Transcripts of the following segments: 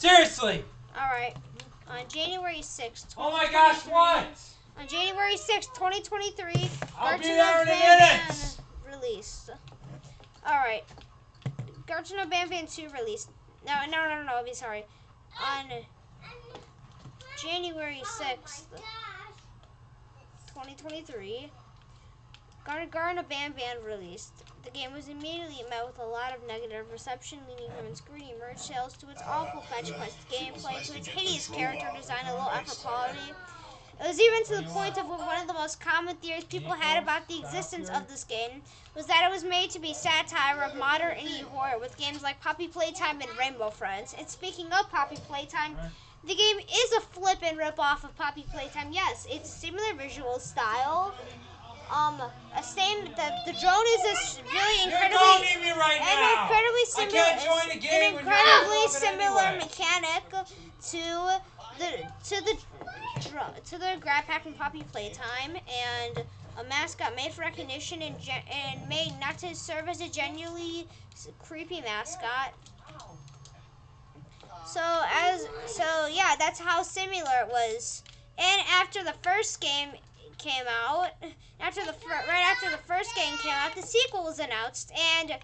Seriously. Alright. On January 6th. Oh my gosh, what? On January 6th, 2023, I'll be Garten there of in a BanBan minute. released. Alright. Garten of BanBan 2 released. No, I'll be sorry. On January 6th, 2023, Garten of BanBan released. The game was immediately met with a lot of negative reception, leading from its greedy merch sales to its awful fetch quest gameplay to its hideous character design and low effort quality. It was even to the point of one of the most common theories people had about the existence of this game was that it was made to be satire of modern indie horror with games like Poppy Playtime and Rainbow Friends. And speaking of Poppy Playtime, the game is a flip and rip off of Poppy Playtime. Yes, it's similar visual style. The drone is a really incredibly similar mechanic to the grab pack from Poppy Playtime, and a mascot made for recognition and made not to serve as a genuinely creepy mascot. So yeah, that's how similar it was. And after the first game came out, right after the first game came out, the sequel was announced, and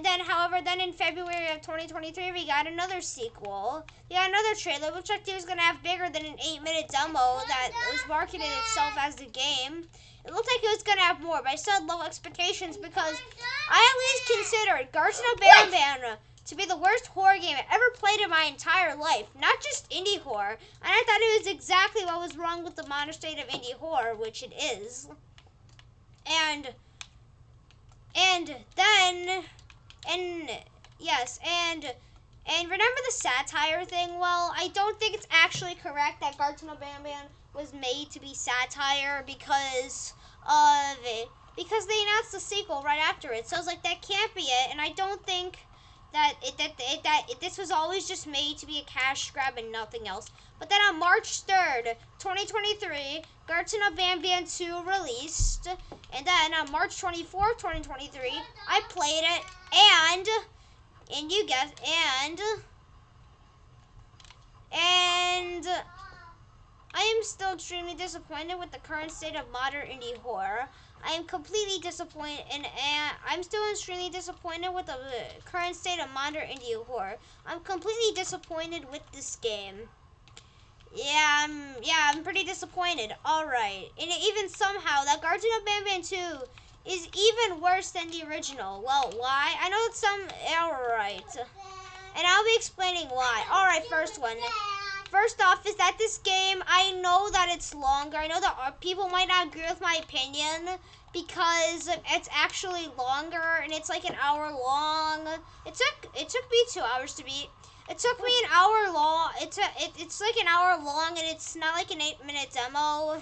then, however, then in February of 2023, we got another sequel. We got another trailer, which I think was gonna have bigger than an 8-minute demo that was marketed itself as the game. It looked like it was gonna have more, but I still had low expectations because I at least considered Garten of BanBan to be the worst horror game I ever played in my entire life. Not just indie horror. And I thought it was exactly what was wrong with the modern state of indie horror, which it is. And remember the satire thing? Well, I don't think it's actually correct that Garten of BanBan was made to be satire because they announced the sequel right after it. So I was like, that can't be it, and I don't think that this was always just made to be a cash grab and nothing else. But then on March 3rd, 2023, Garten of BanBan 2 released, and then on March 24th, 2023, I played it, and you guess, and I am still extremely disappointed with the current state of modern indie horror. I am completely disappointed, and I'm still extremely disappointed with the current state of modern indie horror. I'm completely disappointed with this game. Yeah, I'm pretty disappointed. All right, and even somehow that Garten of BanBan 2 is even worse than the original. Well, why? I know it's all right, and I'll be explaining why. All right, first off is that this game, I know that it's longer. I know that people might not agree with my opinion because it's actually longer and it's like an hour long. It took me 2 hours to beat. It took me an hour long. It's like an hour long, and it's not like an 8-minute demo.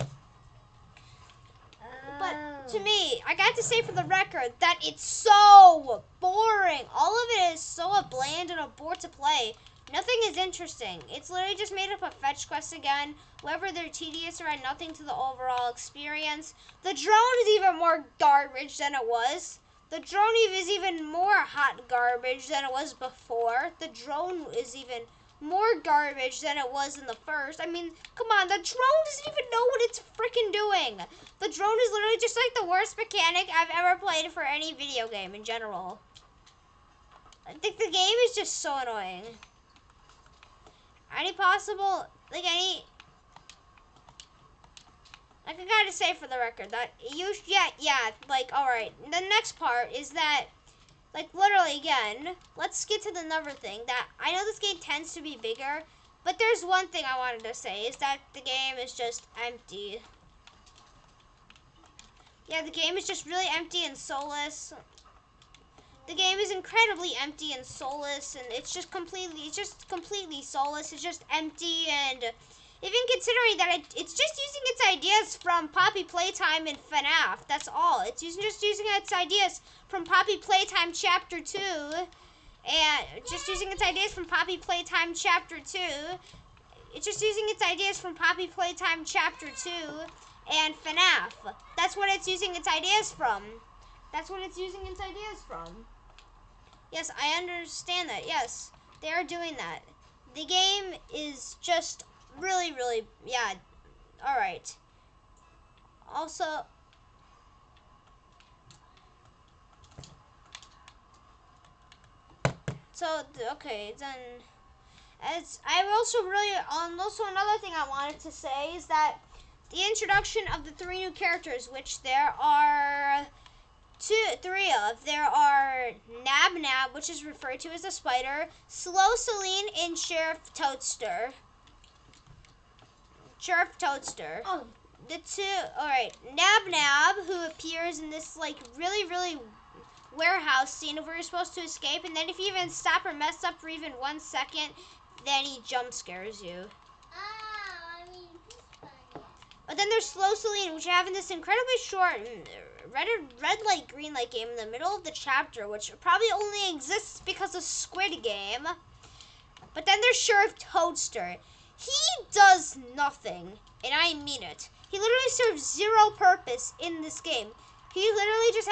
But to me, I got to say for the record that it's so boring. All of it is so bland and a bore to play. Nothing is interesting. It's literally just made up of fetch quests again. Whether they're tedious or add nothing to the overall experience. The drone is even more garbage than it was. The drone is even more hot garbage than it was before. The drone is even more garbage than it was in the first. I mean, come on, the drone doesn't even know what it's freaking doing. The drone is literally just like the worst mechanic I've ever played for any video game in general. I think the game is just so annoying. Like I gotta say for the record that alright. The next part is that, like, literally again, let's get to the another thing that I know this game tends to be bigger, but there's one thing I wanted to say is that the game is just empty. Yeah, the game is just really empty and soulless. The game is incredibly empty and soulless, and it's just completely soulless. It's just empty, and even considering that it's just using its ideas from Poppy Playtime and FNAF. That's all. It's just using its ideas from Poppy Playtime Chapter 2, and just using its ideas from Poppy Playtime Chapter 2. It's just using its ideas from Poppy Playtime Chapter 2 and FNAF. That's what it's using its ideas from. That's what it's using its ideas from. Yes, I understand that. Yes, they are doing that. the game is just really, really, yeah. All right. Also, so okay, then as I also really also another thing I wanted to say is that the introduction of the 3 new characters, which there are three of. There are Nab Nab, which is referred to as a spider, Slow Celine, and Sheriff Toadster. Sheriff Toadster. Oh. The two, alright, Nab Nab, who appears in this, like, really, really warehouse scene where you're supposed to escape, and then if you even stop or mess up for even 1 second, then he jump scares you. But then there's Slow Celine, which you have in this incredibly short red light, green light game in the middle of the chapter, which probably only exists because of Squid Game. But then there's Sheriff Toadster. He does nothing, and I mean it. He literally serves zero purpose in this game. He literally just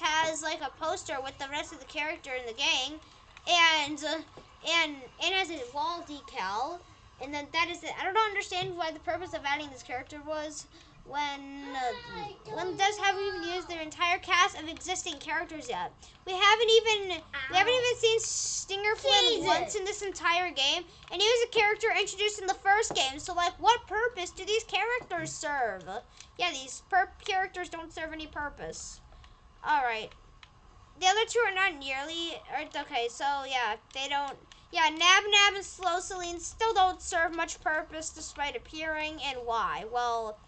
has like a poster with the rest of the character in the gang, and has a wall decal, and then that is it. I don't understand why the purpose of adding this character was when Devs haven't even used their entire cast of existing characters yet. We haven't even seen Stinger Flynn once in this entire game, and he was a character introduced in the first game. So, like, what purpose do these characters serve? Yeah, these characters don't serve any purpose. All right, the other two are not nearly. Okay, so yeah, they don't. Yeah, Nab Nab and Slow Celine still don't serve much purpose despite appearing, and why? Well,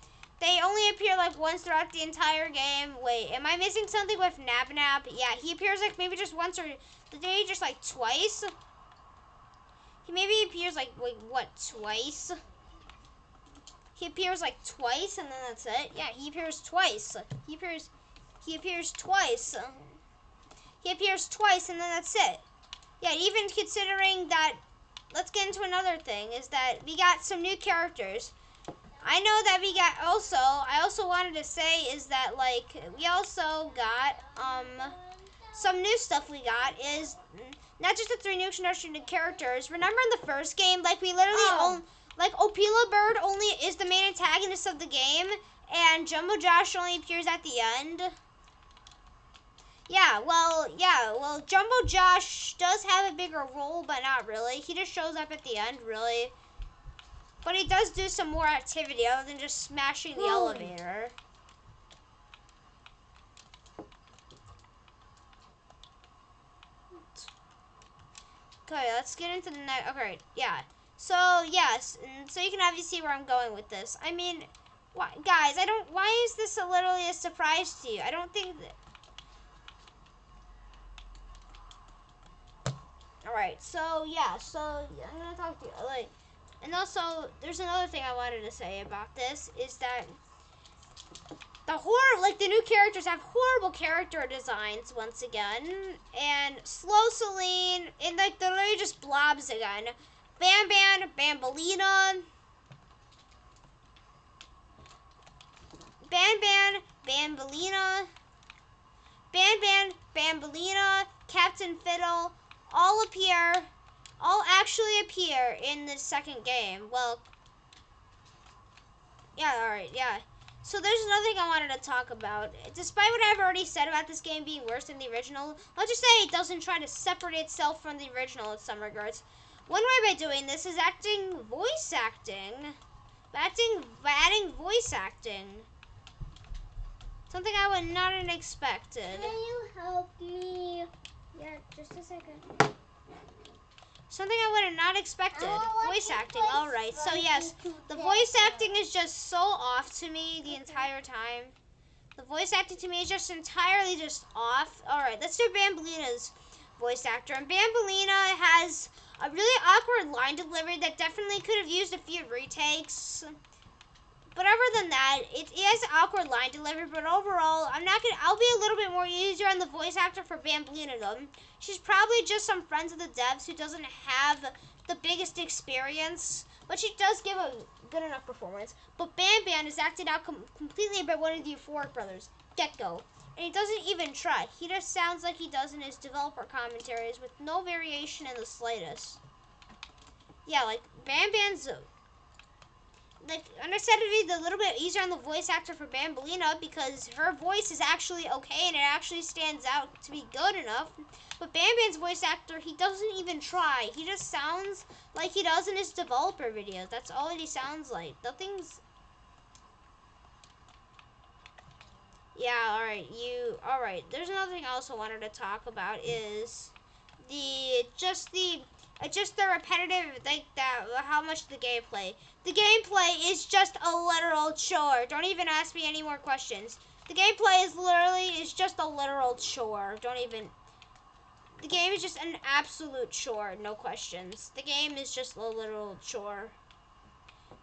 they only appear like once throughout the entire game. Wait, am I missing something with Nab Nab? Yeah, he appears like maybe just once or maybe just like twice. He maybe appears like wait, what, twice? He appears like twice and then that's it. Yeah, he appears twice. He appears twice. He appears twice and then that's it. Yeah, even considering that, let's get into another thing, is that we got some new characters. I know that we got I also wanted to say is that, like, we also got, some new stuff we got is not just the 3 new introduction to characters. Remember in the first game, like, we literally, like, Opila Bird only is the main antagonist of the game, and Jumbo Josh only appears at the end. Yeah, well, Jumbo Josh does have a bigger role, but not really. He just shows up at the end, really. But he does do some more activity other than just smashing the elevator. Okay, let's get into the next. Okay, yeah. So, yes, and so you can obviously see where I'm going with this. I mean, guys, why is this literally a surprise to you? I don't think that. Alright, so, yeah, I'm gonna talk to you, like, and also, there's another thing I wanted to say about this, is that the new characters have horrible character designs once again, and Slow Celine, and like they're literally just blobs again. BanBan, BanBalina, BanBan, BanBalina, BanBan, BanBalina, Captain Fiddle, all actually appear in the second game. Well, yeah, alright, yeah. So there's another thing I wanted to talk about. Despite what I've already said about this game being worse than the original, let's just say it doesn't try to separate itself from the original in some regards. One way by doing this is adding voice acting. Adding voice acting. Something I would not have expected. Can you help me? Yeah, just a second. Something I would have not expected. Voice acting, alright. So yes, the voice acting is just so off to me the entire time. The voice acting to me is just entirely just off. Alright, let's do BanBalina's voice actor. And BanBalina has a really awkward line delivery that definitely could have used a few retakes. But other than that, it has awkward line delivery, but overall, I'll be a little bit more easier on the voice actor for BanBalina though. She's probably just some friends of the devs who doesn't have the biggest experience, but she does give a good enough performance. But BanBan is acted out completely by one of the Euphoric brothers, Get-Go. And he doesn't even try. He just sounds like he does in his developer commentaries with no variation in the slightest. Yeah, like, BanBan's, like, understandably a little bit easier on the voice actor for Bambolina because her voice is actually okay and it actually stands out to be good enough. But BanBan's voice actor, he doesn't even try. He just sounds like he does in his developer videos. That's all he sounds like. Nothing's... Yeah, alright. There's another thing I also wanted to talk about is just the repetitive, like, that, how much the gameplay. The gameplay is just a literal chore. Don't even ask me any more questions. The gameplay is just a literal chore. The game is just an absolute chore, no questions. The game is just a literal chore.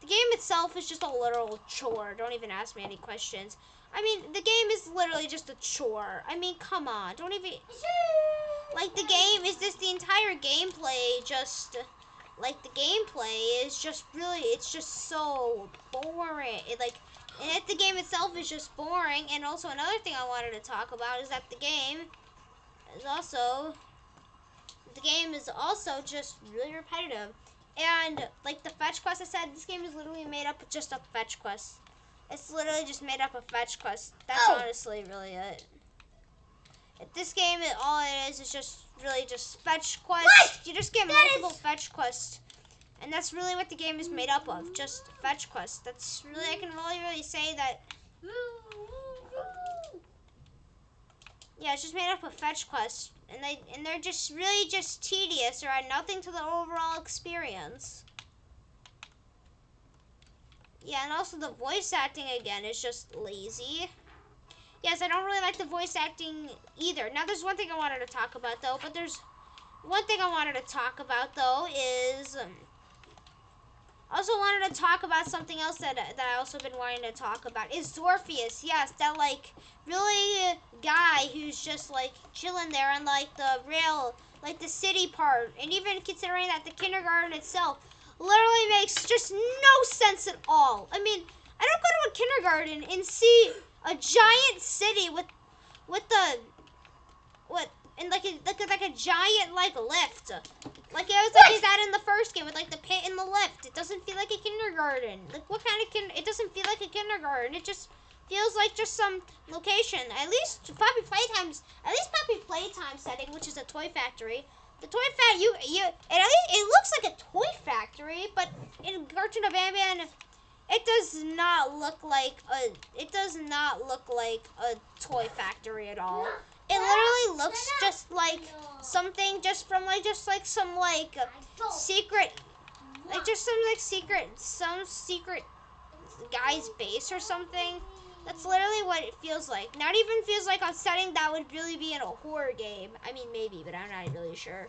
The game itself is just a literal chore. Don't even ask me any questions. I mean, the game is literally just a chore. I mean, come on. Don't even... Like, the game is just the entire gameplay just... Like, the gameplay is just really... It's just so boring. And the game itself is just boring. And also, another thing I wanted to talk about is that the game is also... The game is also just really repetitive. And, like, the fetch quest I said, this game is literally made up of just a fetch quest. It's literally just made up of fetch quests. That's honestly really it. This game, all it is just really just fetch quests. What? You just get multiple fetch quests. And that's really what the game is made up of. Just fetch quests. That's really, I can really say that. Yeah, it's just made up of fetch quests. And they're just really just tedious or add nothing to the overall experience. Yeah, and also the voice acting again is just lazy. Yes, I don't really like the voice acting either. Now, there's one thing I wanted to talk about, though. But there's one thing I wanted to talk about, though, is... I also wanted to talk about something else that I also been wanting to talk about. Is Zorphius. Yes, that, like, really guy who's just, like, chilling there on, like, the rail, like, the city part. And even considering that the kindergarten itself literally makes just no sense at all. I mean, I don't go to a kindergarten and see a giant city with like a giant like lift. Like it was like that in the first game with like the pit and the lift. It doesn't feel like a kindergarten. Like what kind of it doesn't feel like a kindergarten. It just feels like just some location. At least Poppy Playtime setting, which is a toy factory. The toy factory, it looks like a toy factory, but in Garten of BanBan, it does not look like a toy factory at all. It literally looks just like something just from some secret, some secret guy's base or something. That's literally what it feels like. Not even feels like a setting that would really be in a horror game. I mean, maybe, but I'm not really sure.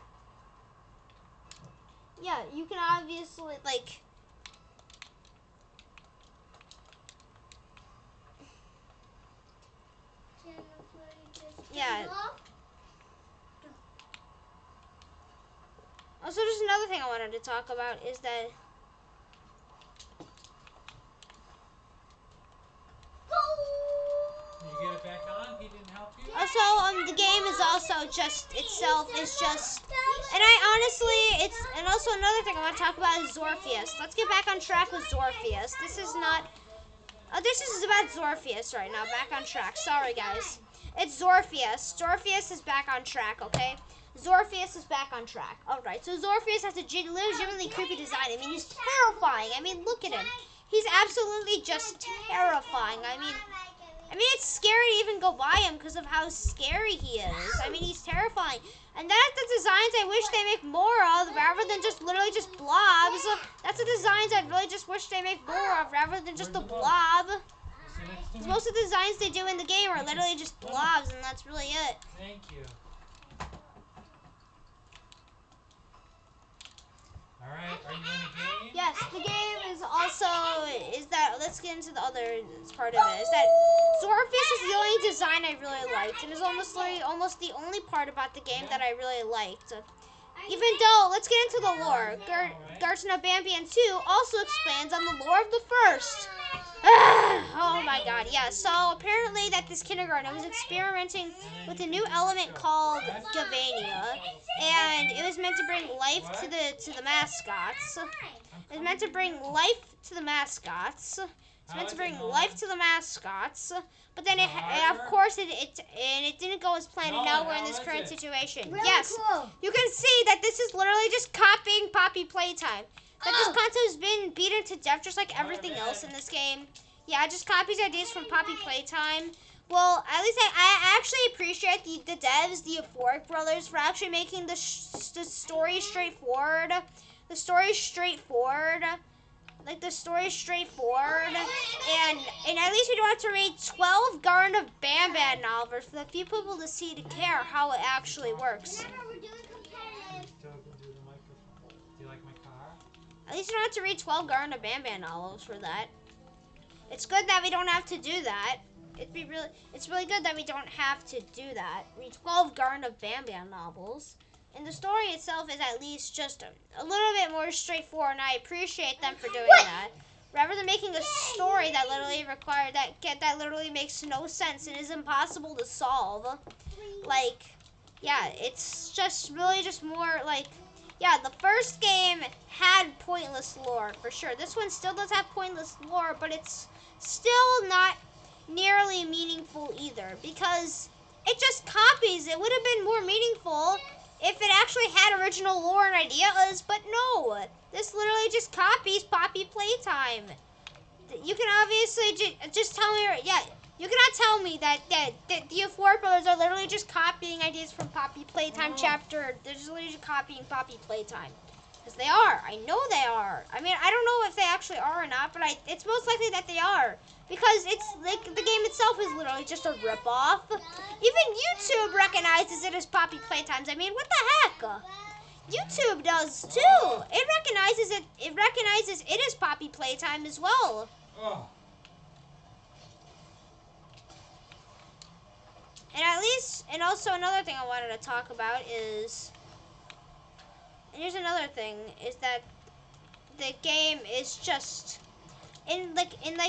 Yeah, you can obviously, like... Yeah. Also, just another thing I wanted to talk about is that... You get it back on? He didn't help you? Also, the game is also just, itself is just, and I honestly, and also another thing I want to talk about is Zorphius. Let's get back on track with Zorphius. This is about Zorphius right now, back on track. Sorry, guys. It's Zorphius. Zorphius is back on track, okay? Zorphius is back on track. Alright, so Zorphius has a legitimately creepy design. I mean, he's terrifying. I mean, look at him. He's absolutely just terrifying. I mean, it's scary to even go by him because of how scary he is. I mean, he's terrifying. And that's the designs I wish they make more of rather than just literally just blobs. That's the designs I really just wish they make more of rather than just a blob. Most of the designs they do in the game are literally just blobs, and that's really it. Thank you. Alright, are you in the game? Yes, the game is also, let's get into the other part of it, is that Zorphius is the only design I really liked, and is almost the only part about the game that I really liked. Even though, let's get into the lore. Garten of BanBan 2 also expands on the lore of the first. Oh my god, yeah. So apparently that this kindergarten was experimenting with a new element called Gavania. And it was meant to bring life to the mascots. It was meant to bring life to the mascots. It's meant to bring life to the mascots. But then of course it didn't go as planned, and now we're in this current situation. Really Yes. cool. You can see that this is literally just copying Poppy Playtime. That this content has been beaten to death just like everything else in this game. Yeah, it just copies ideas from Poppy Playtime. Well, at least I actually appreciate the devs, the Euphoric Brothers, for actually making the story straightforward. The story straightforward. Like, the story straightforward. And at least we don't have to read 12 Garten of BanBan novels for the few people to see to care how it actually works. Remember, we're doing competitive. Still can do the microphone. Do you like my car? At least you don't have to read 12 Garten of BanBan novels for that. It's good that we don't have to do that. It's really good that we don't have to do that. Read 12 Garten of BanBan novels. And the story itself is at least just a little bit more straightforward, and I appreciate them for doing that. Rather than making a story that literally makes no sense and is impossible to solve. Like, yeah, it's just really just more like, yeah, the first game had pointless lore for sure. This one still does have pointless lore, but it's still not nearly meaningful either, because it just copies. It would have been more meaningful if it actually had original lore and ideas, but no. This literally just copies Poppy Playtime. You can obviously just tell me, yeah, you cannot tell me that the Euphoric Brothers are literally just copying ideas from Poppy Playtime chapter. They're just literally just copying Poppy Playtime. Because they are. I know they are. I mean, I don't know if they actually are or not, but it's most likely that they are. Because it's like the game itself is literally just a ripoff. Even YouTube recognizes it as Poppy Playtimes. I mean, what the heck? YouTube does too. It recognizes it. It recognizes it as Poppy Playtime as well. Oh. And also another thing I wanted to talk about is, and here's another thing, is that the game is just in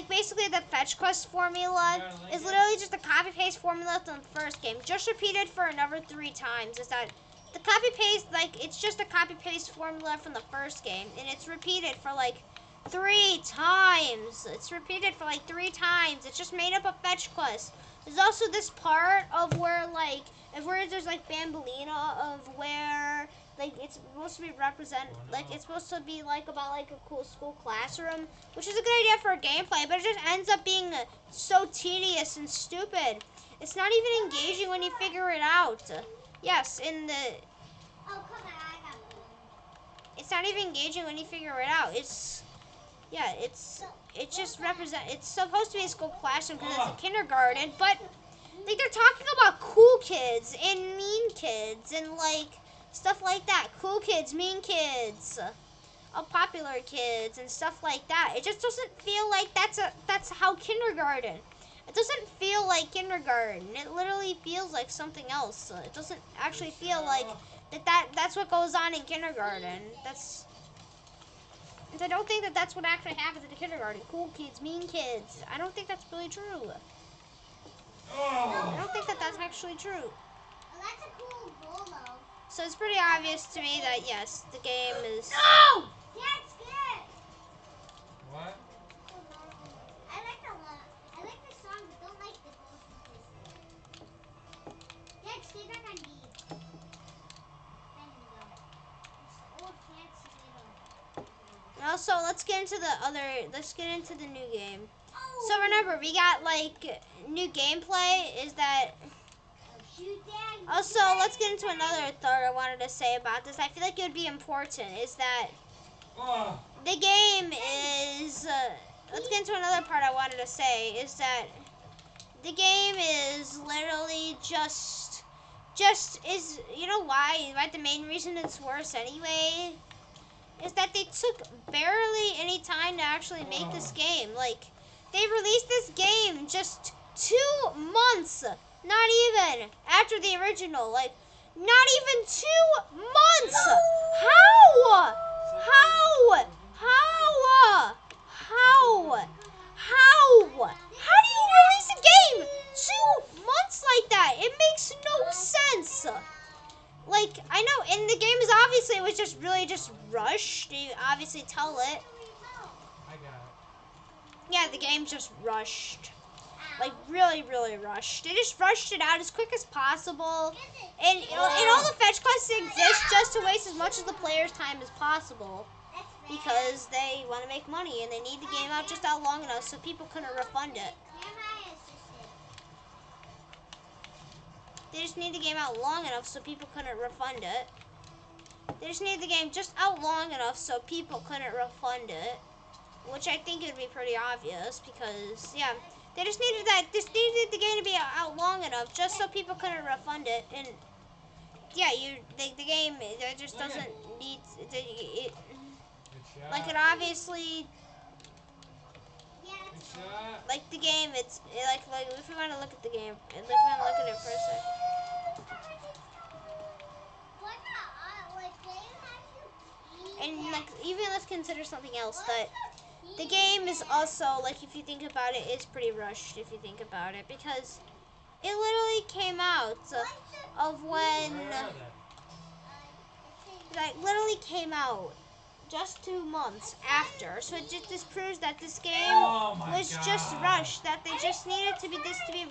basically the fetch quest formula is literally just a copy paste formula from the first game, just repeated for another 3 times. Is that the copy paste, like, it's just a copy paste formula from the first game, and it's repeated for like 3 times. It's repeated for like 3 times. It's just made up a fetch quest. There's also this part of where there's like Bambolina, of where like it's supposed to be it's supposed to be like about like a cool school classroom, which is a good idea for gameplay, but it just ends up being so tedious and stupid. It's not even engaging when you figure it out. Yes, Oh, come on, I got one. it's not even engaging when you figure it out. It's supposed to be a school classroom because it's a kindergarten, but like they're talking about cool kids and mean kids and like stuff like that. Cool kids, mean kids, popular kids and stuff like that. It just doesn't feel like that's how kindergarten. It doesn't feel like kindergarten. It literally feels like something else. It doesn't actually feel like that's what goes on in kindergarten. I don't think that's what actually happens in the kindergarten. Cool kids, mean kids. I don't think that's really true. I don't think that's actually true. Oh, that's a cool bolo. So it's pretty obvious to me that yes, the game is. No! That's good. What? I like the song, but don't like the goals. Dad, stay back on D. Then you go. It's old fancy little. Also, let's get into the new game. So remember, we got like new gameplay. Is that Shoot, Dad. also? Let's get into another thought I wanted to say about this. I feel like it would be important. Is that Oh. the game is. Let's get into another part I wanted to say. Is that the game is literally just is, you know why? Right, the main reason it's worse anyway is that they took barely any time to actually make this game. Like, they released this game just 2 months, not even, after the original. Like, not even 2 months! How? I know, and the game is obviously, it was just really just rushed. You obviously tell it. I got it. Yeah, the game just rushed. Like, really, really rushed. They just rushed it out as quick as possible. And all the fetch quests exist just to waste as much of the player's time as possible. Because they want to make money and they need the game out just out long enough so people couldn't refund it. They just need the game out long enough so people couldn't refund it. They just need the game just out long enough so people couldn't refund it. Which I think would be pretty obvious because, yeah, they just needed the game to be out long enough just so people couldn't refund it. And, yeah, the game, it just doesn't need, Good shot. like, it obviously, Good shot. like, the game, like, if we want to look at the game, if we want to look at it for a sec. And, like, even let's consider something else, that the game is also, like, if you think about it, is pretty rushed, if you think about it, because it literally came out of when, Where are they? like, literally came out just 2 months after, so it just proves that this game Oh my was God. just rushed, that they just needed to be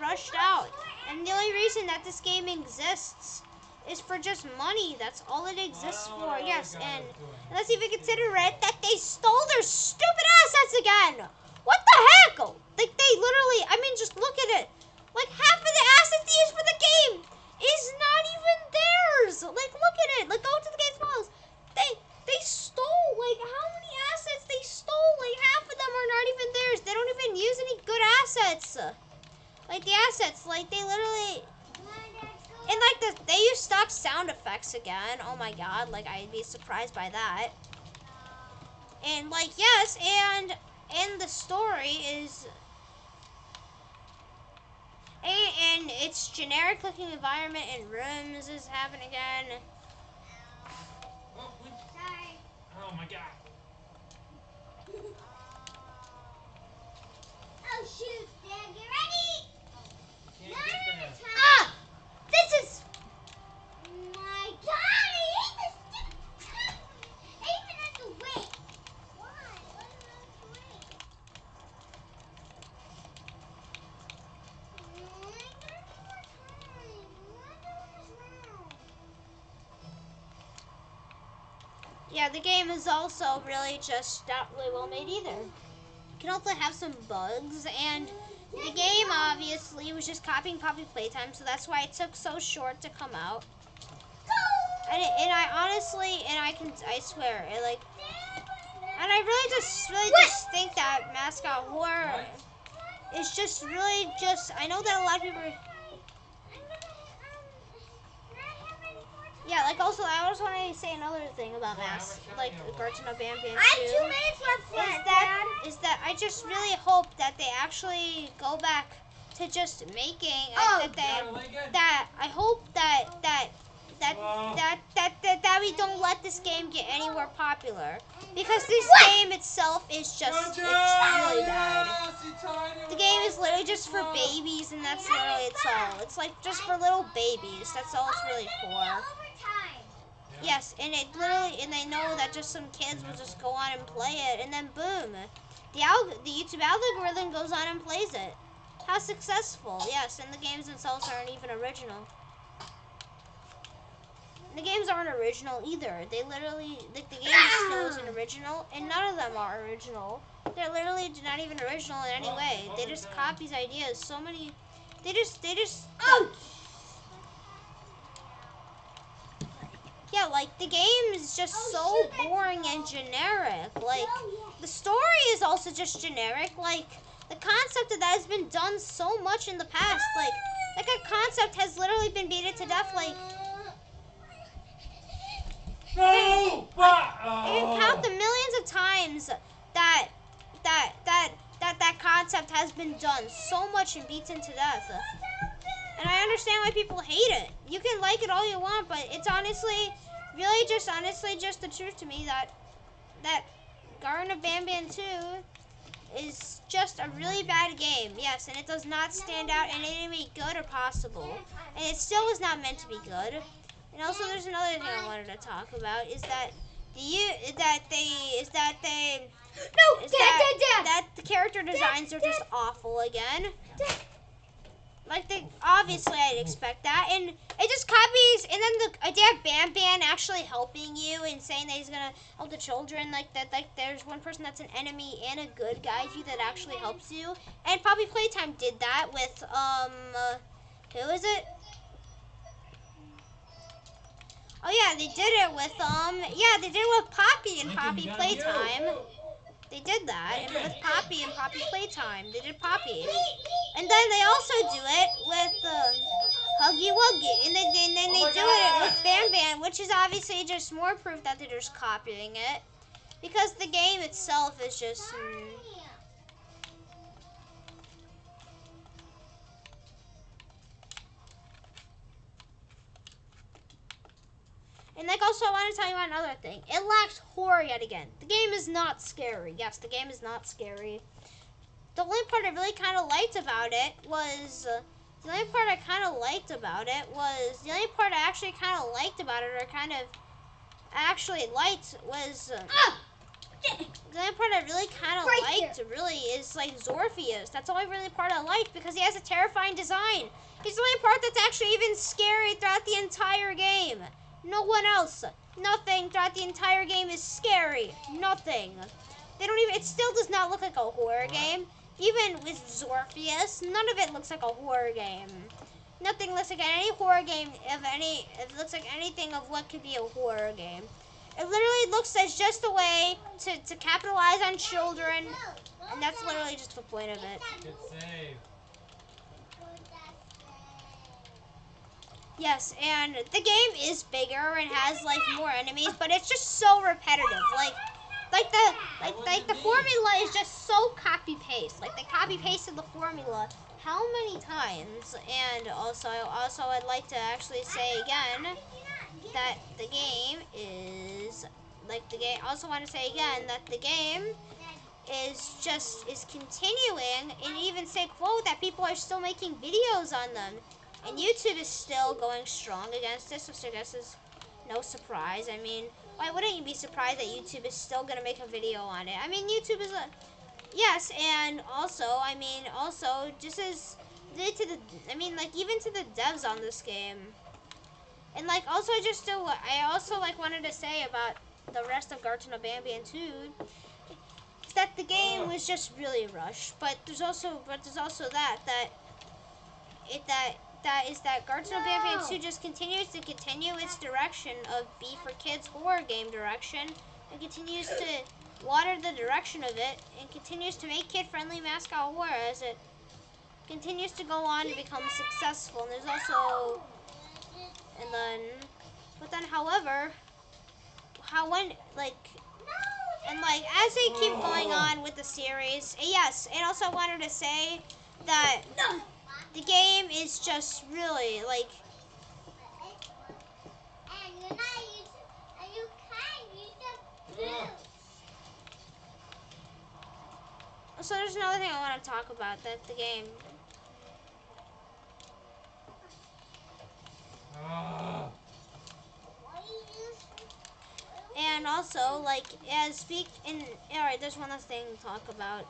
rushed out, and the only reason that this game exists is for just money. That's all it exists for. Yes, and let's even consider it that they stole their stupid assets again. What the heck? Like, they literally, I mean, just look at it. Like, half of the assets they use for the game is not even theirs. Like, look at it. Like, go to the game's files. They stole, like, how many assets they stole? Like, half of them are not even theirs. They don't even use any good assets. Like, the assets, like, they literally... And, like, they use stock sound effects again. Oh, my God. Like, I'd be surprised by that. And, like, yes, and the story is... And its generic-looking environment and rooms is happening again. Oh, oh my God. Oh, shoot, Dad, get ready! Can't get there. Ah! This is... My God, I hate this stupid. I even have to wait. Why? Why do I have to wait? I don't have any more time. Why do this now? Yeah, the game is also really just not really well made either. It can also have some bugs, and the game obviously was just copying Poppy Playtime, so that's why it took so short to come out. And I honestly, and I swear, it like, and I really just think that Mascot Horror is just really just, I know that a lot of people, yeah, like also, I also want to say another thing about like Garten of BanBan I have 2 too. minutes left for it, Is that I just really hope that they actually go back to just making that I hope that we don't let this game get any more popular, because this game itself is just it's really bad. The game is literally just for babies, and that's literally it's all. It's like just for little babies. That's all it's really for. Yes, and it literally, and they know that just some kids will just go on and play it, and then boom, the YouTube algorithm goes on and plays it. How successful? Yes, and the games themselves aren't even original. The games aren't original either. They literally, like, the game still isn't original, and none of them are original. They're literally not even original in any way. They just copy ideas. So many, they just. Yeah, like, the game is just so boring and generic. Like, the story is also just generic. Like, the concept of that has been done so much in the past. Like a concept has literally been beaten to death. Like, No! you can count the millions of times that concept has been done so much and beaten to death. And I understand why people hate it. You can like it all you want, but it's honestly just the truth to me that Garten of BanBan 2 is just a really bad game. Yes, and it does not stand out in any way good or possible. And it still was not meant to be good. And also, there's another thing I wanted to talk about is that No, Dad. that the character designs are just awful again. Like obviously I'd expect that, and it just copies. And then the idea of BanBan actually helping you and saying that he's gonna help the children, like that. Like there's one person that's an enemy and a good guy to you that actually helps you. And Poppy Playtime did that with who is it? Oh yeah, they did it with they did it with Poppy and Poppy Playtime. They did that, and with Poppy and Poppy Playtime, they did Poppy. And then they also do it with Huggy Wuggy, and then they do it with BanBan, which is obviously just more proof that they're just copying it, because the game itself is just. And like also I want to tell you another thing. It lacks horror yet again. The game is not scary. Yes, the game is not scary. The only part I really kind of liked about it was the only part I actually kind of liked about it, or kind of actually liked, was the only part I really kind of liked really is like Zorphius. That's the only really part I liked because he has a terrifying design. He's the only part that's actually even scary throughout the entire game. No one else. Nothing throughout the entire game is scary. Nothing. They don't even. It still does not look like a horror game. Even with Zorphius, none of it looks like a horror game. Nothing looks like any horror game of any. It looks like anything of what could be a horror game. It literally looks as just a way to capitalize on children, and that's literally just the point of it. Good save. Yes, and the game is bigger and has like more enemies, but it's just so repetitive. Like the formula is just so copy paste. Like they copy pasted the formula how many times? And also I'd like to actually say again that the game is also want to say again that the game is continuing, and even say quote that people are still making videos on them. And YouTube is still going strong against this, which I guess is no surprise. I mean, why wouldn't you be surprised that YouTube is still going to make a video on it? I mean, YouTube is yes, and also, I mean, also, just as did to the, I mean, like, even to the devs on this game. And, like, also, I also, like, wanted to say about the rest of Garten of BanBan 2, is that the game was just really rushed. But there's also that Garten of BanBan 2 just continues to continue its direction of Be for Kids horror game direction, and continues to water the direction of it, and continues to make kid-friendly mascot horror as it continues to go on and become successful. And there's also, however, as they keep going on with the series, yes, and also I wanted to say that the game is just really, like, so there's another thing I want to talk about, that the game. And also, like, alright, there's one last thing to talk about.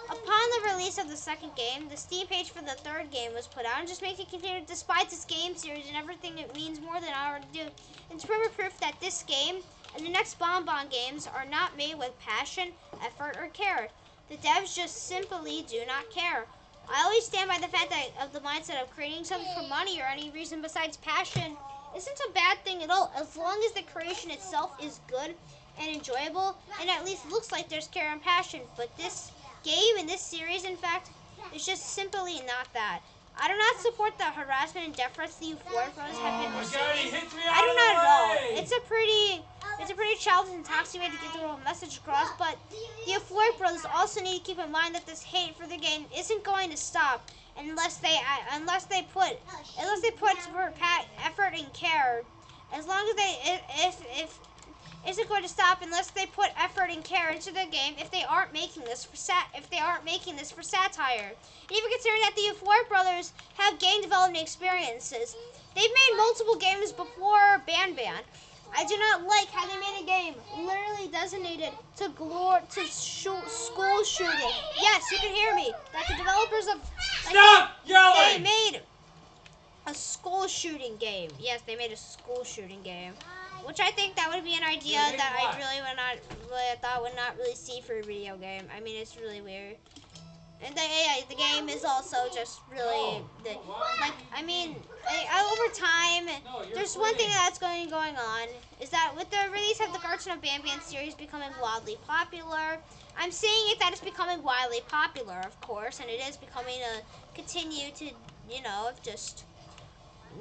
Upon the release of the second game, the Steam page for the third game was put out, and just makes it continue despite this game series and everything it means more than I already do. It's further proof that this game and the next BanBan games are not made with passion, effort, or care. The devs just simply do not care. I always stand by the fact that of the mindset of creating something for money or any reason besides passion isn't a bad thing at all, as long as the creation itself is good and enjoyable, and at least looks like there's care and passion. But this game and this series, in fact, is just simply not that. I do not support the harassment and death threats the Euphoric Brothers have been receiving. I do not at all. It's a pretty childish and toxic way to get the wrong message across, but the Euphoric Brothers also need to keep in mind that this hate for the game isn't going to stop unless they put effort and care. As long as if isn't going to stop unless they put effort and care into the game. If they aren't making this for satire, and even considering that the Euphoric Brothers have game development experiences, They've made multiple games before BanBan. I do not like how they made a game literally designated to school shooting. Yes, you can hear me. That the developers of Stop they yelling! made a school shooting game. Yes, they made a school shooting game, which I think that would be an idea They made that what? I really would not really see for a video game. I mean, it's really weird. And the game is also just really like I mean over time No, you're there's one thing quitting. that's going on is that with the release of the Garten of BanBan series becoming wildly popular, I'm saying it that it's becoming wildly popular, of course, and it is becoming a continue to just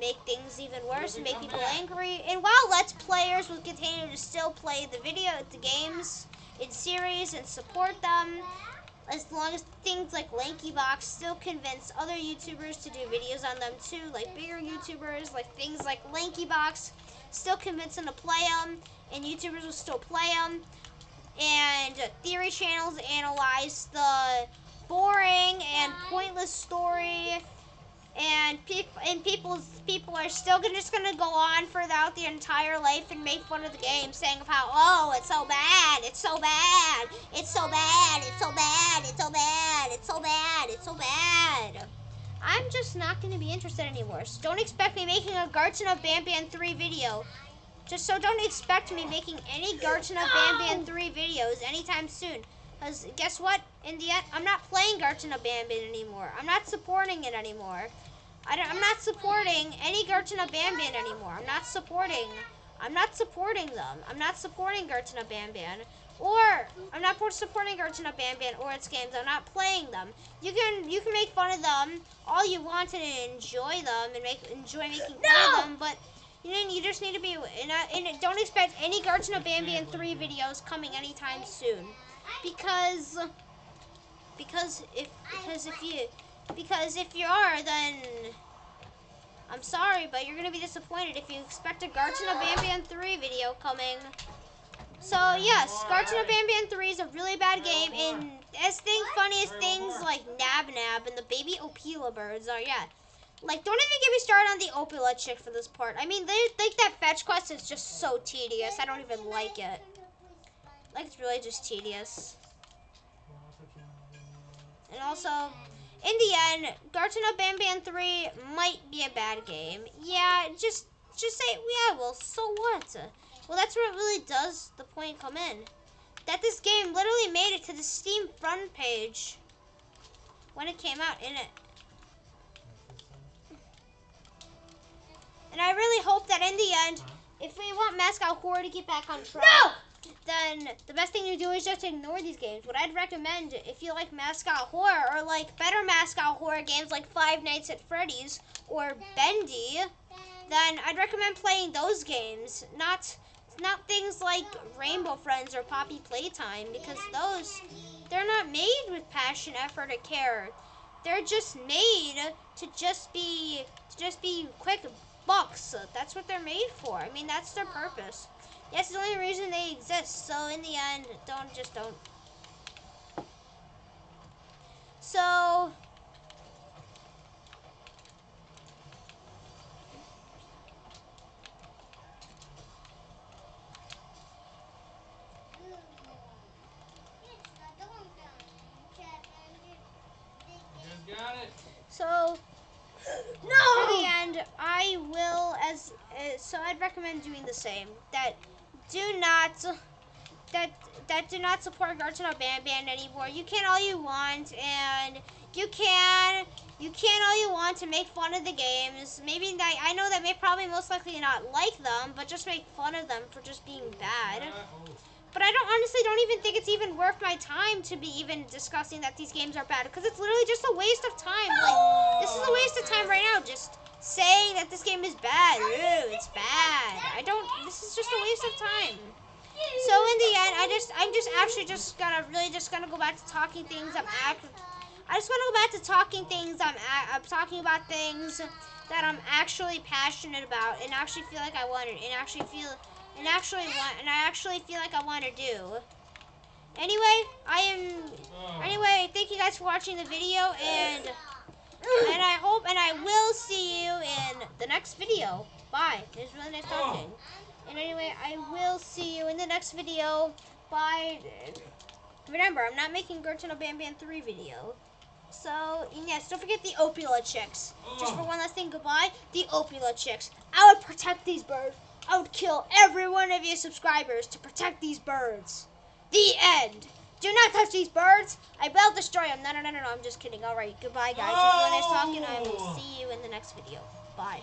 make things even worse and make people angry. And while Let's Players will continue to still play the games in series and support them, as long as things like LankyBox still convince other YouTubers to do videos on them too, like bigger YouTubers, like things like LankyBox, still convince them to play them, and YouTubers will still play them, and theory channels analyze the boring and pointless story, and people are still just gonna go on throughout the entire life and make fun of the game, saying of how it's so bad, it's so bad, it's so bad, it's so bad, it's so bad, it's so bad, it's so bad. I'm just not gonna be interested anymore. So don't expect me making a Garten of BanBan 3 video. Don't expect me making any Garten of BanBan 3 videos anytime soon. Because guess what? In the end, I'm not playing Garten of BanBan anymore. I'm not supporting it anymore. I'm not supporting any Garten of BanBan anymore. I'm not supporting them. I'm not supporting Garten of BanBan. Or I'm not supporting Garten of BanBan or its games. I'm not playing them. You can make fun of them all you want and enjoy them and enjoy making fun of them, but you just need to be and don't expect any Garten of BanBan 3 videos coming anytime soon. Because if you are, then I'm sorry, but you're gonna be disappointed if you expect a Garten of BanBan 3 video coming. So yes, Garten of BanBan 3 is a really bad game, and funny as things like Nab Nab and the baby Opila birds are, like, don't even get me started on the Opila chick for this part. I mean, that fetch quest is just so tedious. I don't even like it. Like, it's really just tedious. And also, in the end, Garten of BanBan 3 might be a bad game. Yeah, just say, well, so what? Well, that's where it really does the point come in. That this game literally made it to the Steam front page when it came out in it. And I really hope that in the end, if we want Mascot Horror to get back on track, then the best thing to do is just ignore these games. What I'd recommend, if you like Mascot Horror or like better Mascot Horror games like Five Nights at Freddy's or Bendy, then I'd recommend playing those games, not things like Rainbow Friends or Poppy Playtime, because they're not made with passion, effort, or care. They're just made to just be quick bucks. That's what they're made for. I mean, that's their purpose. Yes, it's the only reason they exist. So in the end, don't. So You got it. So for the end, I will so I'd recommend doing the same. That do not support Garten of BanBan anymore. You can all you want, and you can all you want to make fun of the games. Maybe I know that may probably most likely not like them, but just make fun of them for just being bad. But I honestly don't even think it's even worth my time to be even discussing that these games are bad, because it's literally just a waste of time. Like, this is a waste of time right now, just saying that this game is bad. Ooh, it's bad. This is just a waste of time. So in the end, I'm just gonna go back to talking things I just want to go back to talking things I'm talking about things that I'm actually passionate about and actually feel like I want to, and actually feel like I want to do. Anyway, thank you guys for watching the video, and And I hope and I will see you in the next video. Bye. It was really nice talking. And anyway, I will see you in the next video. Bye. Remember, I'm not making Garten of BanBan 3 video. So, yes, don't forget the Opula chicks. Just for one last thing, goodbye. The Opula chicks. I would protect these birds. I would kill every one of you subscribers to protect these birds. The end. Do not touch these birds. I will destroy them. No, I'm just kidding. All right, goodbye, guys. It was really nice talking. I will see you in the next video. Bye.